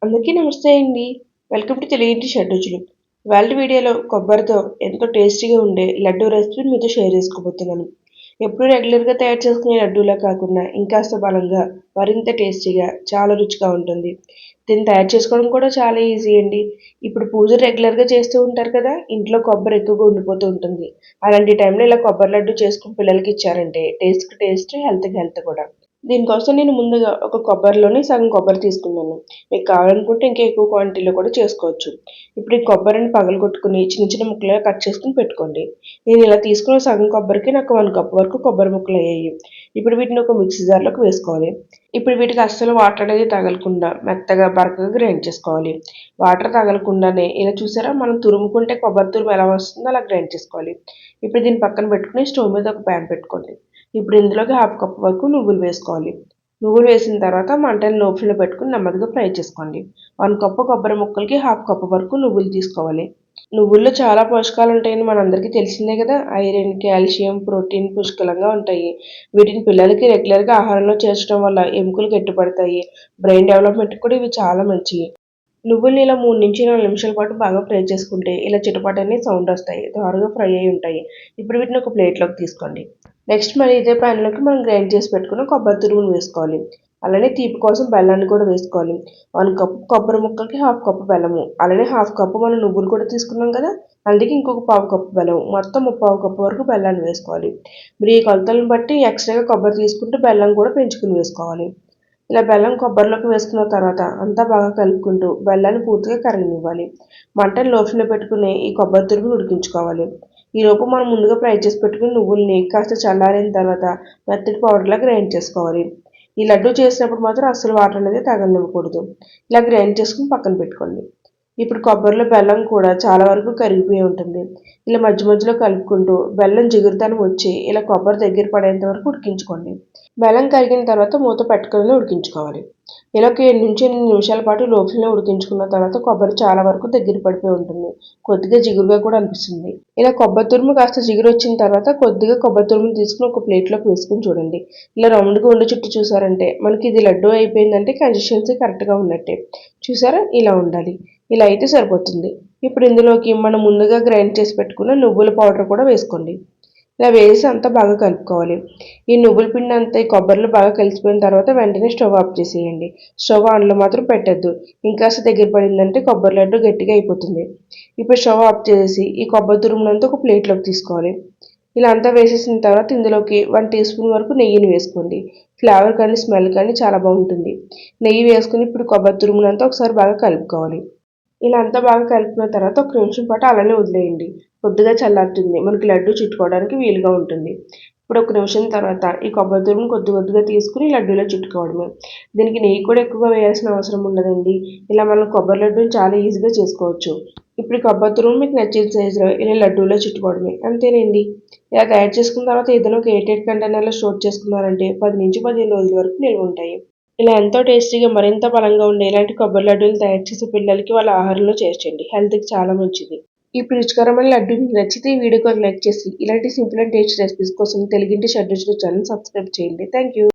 అందరికీ నమస్తే అండి. వెల్కమ్ టు తెలుగింటి షడ్‌రుచులు. ఇవాల్టి వీడియోలో కొబ్బరితో ఎంతో టేస్టీగా ఉండే లడ్డూ రెసిపీని మీతో షేర్ చేసుకోబోతున్నాను. ఎప్పుడు రెగ్యులర్‌గా తయారు చేసుకునే లడ్డూలా కాకుండా ఇంకాస్త బలంగా, మరింత టేస్టీగా, చాలా రుచిగా ఉంటుంది. దీన్ని తయారు చేసుకోవడం కూడా చాలా ఈజీ అండి. ఇప్పుడు పూజలు రెగ్యులర్‌గా చేస్తూ ఉంటారు కదా! ఇంట్లో కొబ్బరి ఎక్కువగా ఉండిపోతూ ఉంటుంది. అలాంటి టైంలో ఇలా కొబ్బరి లడ్డూ చేసుకొని పిల్లలకి ఇచ్చారంటే టేస్ట్‌కి టేస్ట్, హెల్త్‌కి హెల్త్ కూడా. దీనికోసం నేను ముందుగా ఒక కొబ్బరిలోని సగం కొబ్బరి తీసుకున్నాను. మీకు కావాలనుకుంటే ఇంకా ఎక్కువ క్వాంటిటీలో కూడా చేసుకోవచ్చు. ఇప్పుడు ఈ కొబ్బరిని పగలగొట్టుకుని చిన్న చిన్న ముక్కలుగా కట్ చేసుకుని పెట్టుకోండి. నేను ఇలా తీసుకున్న సగం కొబ్బరికి నాకు 1 కప్ వరకు కొబ్బరి ముక్కలు అయ్యాయి. ఇప్పుడు వీటిని ఒక మిక్సీ జార్‌లోకి వేసుకోవాలి. ఇప్పుడు వీటికి అస్సలు వాటర్ అనేది తగలకుండా మెత్తగా బరకగా గ్రైండ్ చేసుకోవాలి. వాటర్ తగలకుండానే ఇలా చూసారా మనం తురుముకుంటే కొబ్బరి తురుము ఎలా వస్తుందో అలా గ్రైండ్ చేసుకోవాలి. ఇప్పుడు దీన్ని పక్కన పెట్టుకుని స్టవ్ మీద ఒక ప్యాన్ పెట్టుకోండి. ఇప్పుడు ఇందులోకి 1/2 కప్ వరకు నువ్వులు వేసుకోవాలి. నువ్వులు వేసిన తర్వాత మంటని లో ఫ్లేమ్‌లో పెట్టుకుని నెమ్మదిగా ఫ్రై చేసుకోండి. 1 కప్పు కొబ్బరి ముక్కలకి 1/2 కప్ వరకు నువ్వులు తీసుకోవాలి. నువ్వుల్లో చాలా పోషకాలు ఉంటాయని మనందరికీ తెలిసిందే కదా! ఐరన్, కాల్షియం, ప్రోటీన్ పుష్కలంగా ఉంటాయి. వీటిని పిల్లలకి రెగ్యులర్‌గా ఆహారంలో చేర్చడం వల్ల ఎముకలు గట్టిపడతాయి. బ్రెయిన్ డెవలప్‌మెంట్‌కి కూడా ఇవి చాలా మంచివి. నువ్వుల్ని ఇలా 3-4 నిమిషాల పాటు బాగా ఫ్రై చేసుకుంటే ఇలా చిటపటని సౌండ్ వస్తాయి. త్వరగా ఫ్రై అయ్యి ఉంటాయి. ఇప్పుడు వీటిని ఒక ప్లేట్‌లోకి తీసుకోండి. నెక్స్ట్ మరి ఇదే ప్యాన్‌లోకి మనం గ్రైండ్ చేసి పెట్టుకున్న కొబ్బరి తురుమును వేసుకోవాలి. అలానే తీపి కోసం బెల్లాన్ని కూడా వేసుకోవాలి. 1 కప్ కొబ్బరి ముక్కలకి 1/2 కప్ బెల్లము. అలానే 1/2 కప్ మనం నువ్వులు కూడా తీసుకున్నాం కదా! అందుకే ఇంకొక పావు కప్పు బెల్లం. మొత్తం ముప్పావు కప్పు వరకు బెల్లాన్ని వేసుకోవాలి. మీరు ఈ కొలతలను బట్టి ఎక్స్‌ట్రాగా కొబ్బరి తీసుకుంటే బెల్లం కూడా పెంచుకొని వేసుకోవాలి. ఇలా బెల్లం కొబ్బరిలోకి వేసుకున్న తర్వాత అంతా బాగా కలుపుకుంటూ బెల్లాన్ని పూర్తిగా కరగనివ్వాలి. మంటని లో ఫ్లేమ్‌లో పెట్టుకుని ఈ కొబ్బరి తురుముని ఉడికించుకోవాలి. ఈలోపు మనం ముందుగా ఫ్రై చేసి పెట్టుకున్న నువ్వుల్ని కాస్త చల్లారిన తర్వాత మెత్తటి పౌడర్‌లా గ్రైండ్ చేసుకోవాలి. ఈ లడ్డూ చేసినప్పుడు మాత్రం అస్సలు వాటర్ అనేది తగలనివ్వకూడదు. ఇలా గ్రైండ్ చేసుకొని పక్కన పెట్టుకోండి. ఇప్పుడు కొబ్బరిలో బెల్లం కూడా చాలా వరకు కరిగిపోయి ఉంటుంది. ఇలా మధ్య మధ్యలో కలుపుకుంటూ బెల్లం జిగురుతనం వచ్చి ఇలా కొబ్బరి దగ్గర పడేంత వరకు ఉడికించుకోండి. బెల్లం కరిగిన తర్వాత మూత పెట్టుకొని ఉడికించుకోవాలి. ఇలా ఒక 7-8 నిమిషాల పాటు లో ఫ్లేమ్‌లో ఉడికించుకున్న తర్వాత కొబ్బరి చాలా వరకు దగ్గర పడిపోయి ఉంటుంది. కొద్దిగా జిగురుగా కూడా అనిపిస్తుంది. ఇలా కొబ్బరి తురుము కాస్త జిగురు వచ్చిన తర్వాత కొద్దిగా కొబ్బరి తురుముని తీసుకొని ఒక ప్లేట్‌లోకి వేసుకొని చూడండి. ఇలా రౌండ్‌గా ఉండి చుట్టూ చూసారంటే మనకి ఇది లడ్డూ అయిపోయిందంటే కన్సిస్టెన్సీ కరెక్ట్‌గా ఉన్నట్టే. చూసారా ఇలా ఉండాలి. ఇలా అయితే సరిపోతుంది. ఇప్పుడు ఇందులోకి మనం ముందుగా గ్రైండ్ చేసి పెట్టుకున్న నువ్వుల పౌడర్ కూడా వేసుకోండి. ఇలా వేసి అంతా బాగా కలుపుకోవాలి. ఈ నువ్వుల పిండి అంతా ఈ కొబ్బరిలో బాగా కలిసిపోయిన తర్వాత వెంటనే స్టవ్ ఆఫ్ చేసేయండి. స్టవ్ ఆన్‌లో మాత్రం పెట్టొద్దు. ఇంకాస్త దగ్గర పడిందంటే కొబ్బరి లడ్డు గట్టిగా అయిపోతుంది. ఇప్పుడు స్టవ్ ఆఫ్ చేసేసి ఈ కొబ్బరి తురుమునంతా ఒక ప్లేట్‌లోకి తీసుకోవాలి. ఇలా అంతా వేసేసిన తర్వాత ఇందులోకి 1 టీ స్పూన్ వరకు నెయ్యిని వేసుకోండి. ఫ్లేవర్ కానీ, స్మెల్ కానీ చాలా బాగుంటుంది. నెయ్యి వేసుకొని ఇప్పుడు కొబ్బరి తురుమునంతా ఒకసారి బాగా కలుపుకోవాలి. ఇలా అంతా బాగా కలిపిన తర్వాత ఒక నిమిషం పాటు అలానే వదిలేయండి. కొద్దిగా చల్లారుతుంది. మనకి లడ్డూ చుట్టుకోవడానికి వీలుగా ఉంటుంది. ఇప్పుడు ఒక నిమిషం తర్వాత ఈ కొబ్బరి తురుముని కొద్ది కొద్దిగా తీసుకుని లడ్డూలో చుట్టుకోవడమే. దీనికి నెయ్యి కూడా ఎక్కువగా వేయాల్సిన అవసరం ఉండదండి. ఇలా మనం కొబ్బరి లడ్డూని చాలా ఈజీగా చేసుకోవచ్చు. ఇప్పుడు ఈ కొబ్బరి తురుము మీకు నచ్చిన సైజులో ఇలా లడ్డూలో చుట్టుకోవడమే. అంతేనండి. ఇలా తయారు చేసుకున్న తర్వాత ఏదైనా ఒక ఎయిర్‌టైట్ కంటైనర్‌లో స్టోర్ చేసుకున్నారంటే 10-15 రోజుల వరకు నిల్వ ఉంటాయి. ఇలా ఎంతో టేస్టీగా మరింత బలంగా ఉండే ఇలాంటి కొబ్బరి లడ్డూలు తయారు చేసి పిల్లలకి వాళ్ళ ఆహారంలో చేర్చండి. హెల్త్‌కి చాలా మంచిది. ఈ రుచికరమైన లడ్డూ మీకు నచ్చితే ఈ వీడియోకి ఒక లైక్ చేసి ఇలాంటి సింపుల్ అండ్ టేస్టీ రెసిపీస్ కోసం తెలుగింటి షడ్‌రుచులు ఛానెల్ సబ్స్క్రైబ్ చేయండి. Thank you.